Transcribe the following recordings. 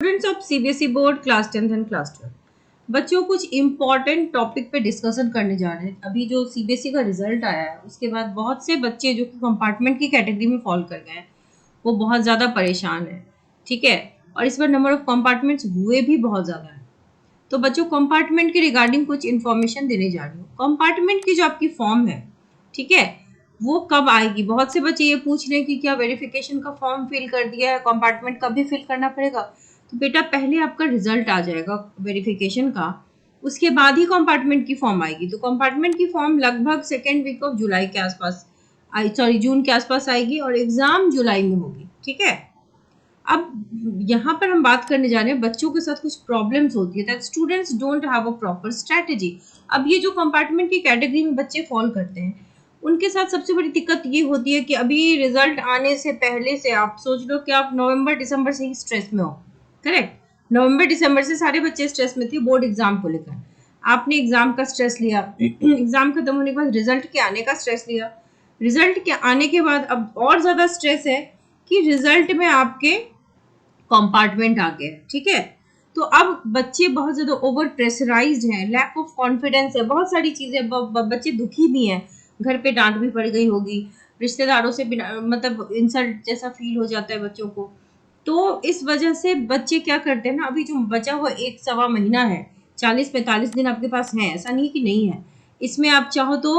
Students of CBSE board class 10th and class 12 बच्चों कुछ important topic पे discussion करने जा रहे हैं। अभी जो सीबीएसई का रिजल्ट आया है उसके बाद बहुत से बच्चे जो कि कंपार्टमेंट की कैटेगरी में फॉल कर गए हैं वो बहुत ज़्यादा परेशान है। ठीक है, और इस बार नंबर ऑफ कंपार्टमेंट्स हुए भी बहुत ज़्यादा है। तो बच्चों कंपार्टमेंट के रिगार्डिंग कुछ इन्फॉर्मेशन देने जा रही हूँ। कंपार्टमेंट की जो आपकी फॉर्म है, ठीक है, वो कब आएगी? बहुत से बच्चे ये पूछ रहे हैं कि क्या वेरिफिकेशन का फॉर्म फिल कर दिया है, कंपार्टमेंट कब भी फिल करना पड़ेगा? तो बेटा पहले आपका रिजल्ट आ जाएगा वेरिफिकेशन का, उसके बाद ही कंपार्टमेंट की फॉर्म आएगी। तो कंपार्टमेंट की फॉर्म लगभग सेकेंड वीक ऑफ जुलाई के आसपास जून के आसपास आएगी और एग्जाम जुलाई में होगी। ठीक है, अब यहाँ पर हम बात करने जा रहे हैं बच्चों के साथ कुछ प्रॉब्लम्स होती है that students don't have a proper strategy. अब ये जो कंपार्टमेंट की कैटेगरी में बच्चे फॉल करते हैं उनके साथ सबसे बड़ी दिक्कत ये होती है कि अभी रिजल्ट आने से पहले से आप सोच लो कि आप नवंबर दिसंबर से ही स्ट्रेस में हो। करेक्ट, नवंबर दिसंबर से सारे बच्चे स्ट्रेस में थे बोर्ड एग्जाम को लेकर। आपने एग्जाम का स्ट्रेस लिया, एग्जाम खत्म होने के बाद रिजल्ट के आने का स्ट्रेस लिया, रिजल्ट के आने के बाद अब और ज्यादा स्ट्रेस है कि रिजल्ट में आपके कंपार्टमेंट आ गया। ठीक है, तो अब बच्चे बहुत ज्यादा ओवर प्रेशराइज्ड हैं, लैक ऑफ कॉन्फिडेंस है, बहुत सारी चीजें, बच्चे दुखी भी हैं, घर पे डांट भी पड़ गई होगी, रिश्तेदारों से मतलब इंसल्ट जैसा फील हो जाता है बच्चों को। तो इस वजह से बच्चे क्या करते हैं ना, अभी जो बचा हुआ एक सवा महीना है, 40-45 दिन आपके पास है, ऐसा नहीं कि नहीं है, इसमें आप चाहो तो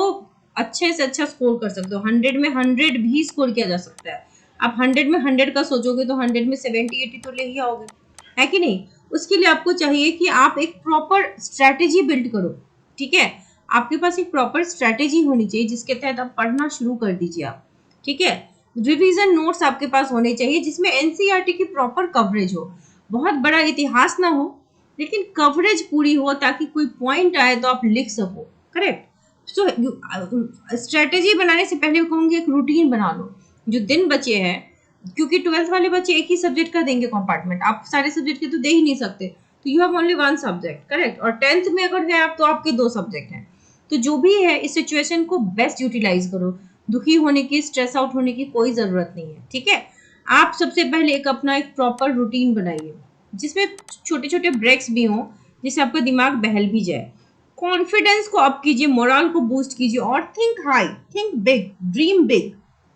अच्छे से अच्छा स्कोर कर सकते हो। 100 में 100 भी स्कोर किया जा सकता है। आप 100 में 100 का सोचोगे तो 100 में 70-80 तो ले ही आओगे, है कि नहीं? उसके लिए आपको चाहिए कि आप एक प्रॉपर स्ट्रैटेजी बिल्ड करो। ठीक है, आपके पास एक प्रॉपर स्ट्रैटेजी होनी चाहिए जिसके तहत आप पढ़ना शुरू कर दीजिए आप। ठीक है, रिवीजन नोट्स आपके पास होने चाहिए जिसमें एनसीईआरटी की प्रॉपर कवरेज हो। बहुत बड़ा इतिहास ना हो लेकिन कवरेज पूरी हो ताकि कोई पॉइंट आए तो आप लिख सको। करेक्ट, सो स्ट्रेटेजी बनाने से पहले कहूंगी एक रूटीन बना लो। जो दिन बचे हैं, क्योंकि 12th वाले बच्चे एक ही सब्जेक्ट का देंगे कंपार्टमेंट, आप सारे सब्जेक्ट के तो दे ही नहीं सकते, तो you have only one subject. Correct, और 10th में अगर है आप तो आपके 2 सब्जेक्ट हैं। तो जो भी है इस सिचुएशन को बेस्ट यूटिलाइज करो। दुखी होने की, स्ट्रेस आउट होने की कोई जरूरत नहीं है। ठीक है, आप सबसे पहले अपना एक प्रॉपर रूटीन बनाइए जिसमें छोटे छोटे ब्रेक्स भी हों, जिससे आपका दिमाग बहल भी जाए। कॉन्फिडेंस को अप कीजिए, मोरल को बूस्ट कीजिए और think high, think big, dream big.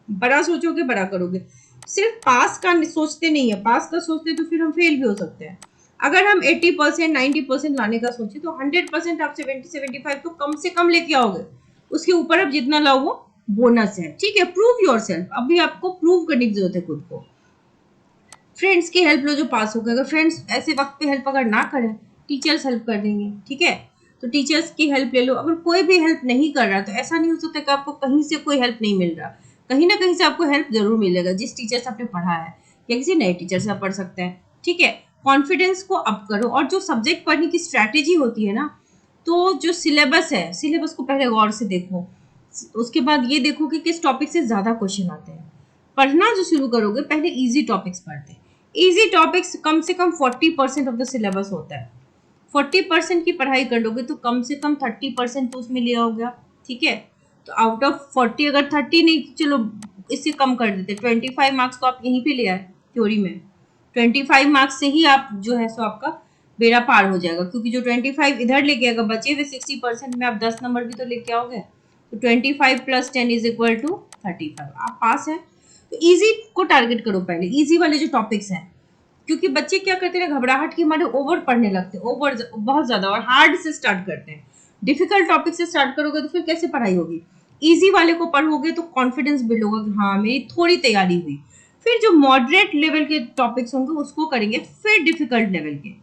बड़ा सोचोगे बड़ा करोगे। सिर्फ पास का सोचते नहीं है, पास का सोचते तो फिर हम फेल भी हो सकते हैं। अगर हम 80% 90% लाने का सोचे तो 100% आप 70-75 तो कम से कम लेके आओगे। उसके ऊपर अब जितना लाओ वो बोनस है। ठीक है, प्रूव योरसेल्फ। अभी आपको प्रूव करने की जरूरत है खुद को। फ्रेंड्स की हेल्प लो जो पास हो गए। अगर फ्रेंड्स ऐसे वक्त पे हेल्प अगर ना करें, टीचर्स हेल्प कर देंगे। ठीक है, तो टीचर्स की हेल्प ले लो। अगर कोई भी हेल्प नहीं कर रहा तो ऐसा नहीं हो सकता कि आपको कहीं से कोई हेल्प नहीं मिल रहा, कहीं ना कहीं से आपको हेल्प जरूर मिलेगा। जिस टीचर से आपने पढ़ा है या किसी नए टीचर से आप पढ़ सकते हैं। ठीक है, कॉन्फिडेंस को अप करो। और जो सब्जेक्ट पढ़ने की स्ट्रैटेजी होती है ना, तो जो सिलेबस है, सिलेबस को पहले गौर से देखो। उसके बाद ये देखो कि किस टॉपिक से ज्यादा क्वेश्चन आते हैं। पढ़ना जो शुरू करोगे पहले इजी टॉपिक्स पढ़ते हैं। इजी टॉपिक्स कम से कम 40% ऑफ द सिलेबस होता है। 40% की पढ़ाई कर लोगे तो कम से कम 30% तो उसमें ले आओगे आप। ठीक है, तो आउट ऑफ 40 अगर 30 नहीं, चलो इससे कम कर देते, 25 मार्क्स तो आप यहीं पे ले आए थ्योरी में। 25 मार्क्स से ही आप जो है सो आपका बेड़ा पार हो जाएगा, क्योंकि जो 25 इधर लेके आएगा, बचे हुए 60% में आप 10 नंबर भी तो लेके आओगे। तो 25 + 10 = 35, आप पास है। तो इजी को टारगेट करो पहले, इजी वाले जो टॉपिक्स हैं। क्योंकि बच्चे क्या करते हैं, घबराहट के मारे ओवर पढ़ने लगते हैं, ओवर बहुत ज्यादा, और हार्ड से स्टार्ट करते हैं। डिफिकल्ट टॉपिक से स्टार्ट करोगे तो फिर कैसे पढ़ाई होगी? इजी वाले को पढ़ोगे तो कॉन्फिडेंस बिल्ड होगा कि हाँ मेरी थोड़ी तैयारी हुई। फिर जो मॉडरेट लेवल के टॉपिक्स होंगे उसको करेंगे, फिर डिफिकल्ट लेवल के।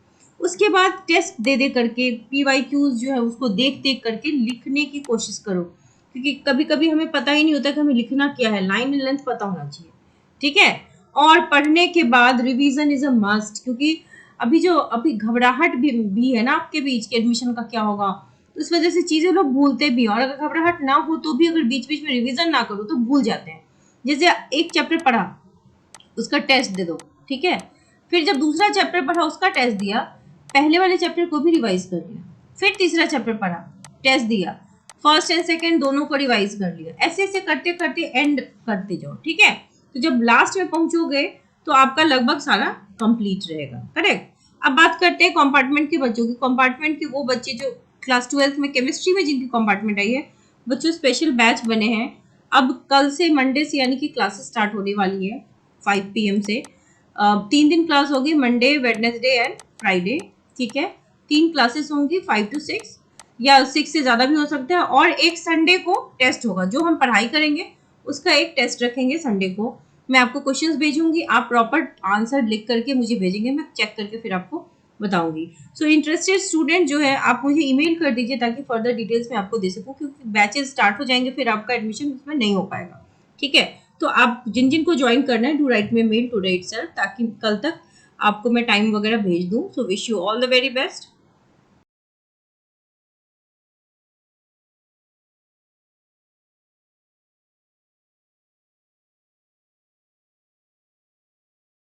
उसके बाद टेस्ट दे करके, PYQs जो है उसको देख करके लिखने की कोशिश करो। क्योंकि कभी कभी हमें पता ही नहीं होता कि हमें लिखना क्या है, लाइन लेंथ पता होना चाहिए। ठीक है, और पढ़ने के बाद रिवीजन इज अ मस्ट। क्योंकि अभी घबराहट भी है ना आपके बीच के एडमिशन का क्या होगा, तो इस वजह से चीजें लोग भूलते भी, और अगर घबराहट ना हो तो भी अगर बीच बीच में रिवीजन ना करो तो भूल जाते हैं। जैसे एक चैप्टर पढ़ा, उसका टेस्ट दे दो। ठीक है, फिर जब दूसरा चैप्टर पढ़ा उसका टेस्ट दिया, पहले वाले चैप्टर को भी रिवाइज कर लिया, फिर तीसरा चैप्टर पढ़ा, टेस्ट दिया, फर्स्ट एंड सेकंड दोनों को रिवाइज कर लिया। ऐसे ऐसे करते करते एंड करते जाओ। ठीक है, तो जब लास्ट में पहुंचोगे तो आपका लगभग सारा कंप्लीट रहेगा। करेक्ट। अब बात करते हैं कंपार्टमेंट के बच्चों की। कंपार्टमेंट के वो बच्चे जो क्लास 12th में केमिस्ट्री में जिनकी कंपार्टमेंट आई है, बच्चों स्पेशल बैच बने हैं। अब कल से मंडे से यानी कि क्लासेस स्टार्ट होने वाली है 5 PM से। 3 दिन क्लास होगी, मंडे, वेडनेसडे एंड फ्राइडे। ठीक है, 3 क्लासेस होंगी 5 to 6 या 6 से ज़्यादा भी हो सकता है। और एक संडे को टेस्ट होगा, जो हम पढ़ाई करेंगे उसका एक टेस्ट रखेंगे संडे को। मैं आपको क्वेश्चंस भेजूंगी, आप प्रॉपर आंसर लिख करके मुझे भेजेंगे, मैं चेक करके फिर आपको बताऊंगी। सो इंटरेस्टेड स्टूडेंट जो है आप मुझे ईमेल कर दीजिए ताकि फर्दर डिटेल्स मैं आपको दे सकूं, क्योंकि बैचेस स्टार्ट हो जाएंगे फिर आपका एडमिशन इसमें नहीं हो पाएगा। ठीक है, तो आप जिन जिन को ज्वाइन करना है, do write me mail today itself, ताकि कल तक आपको मैं टाइम वगैरह भेज दूं। So wish you all the very best.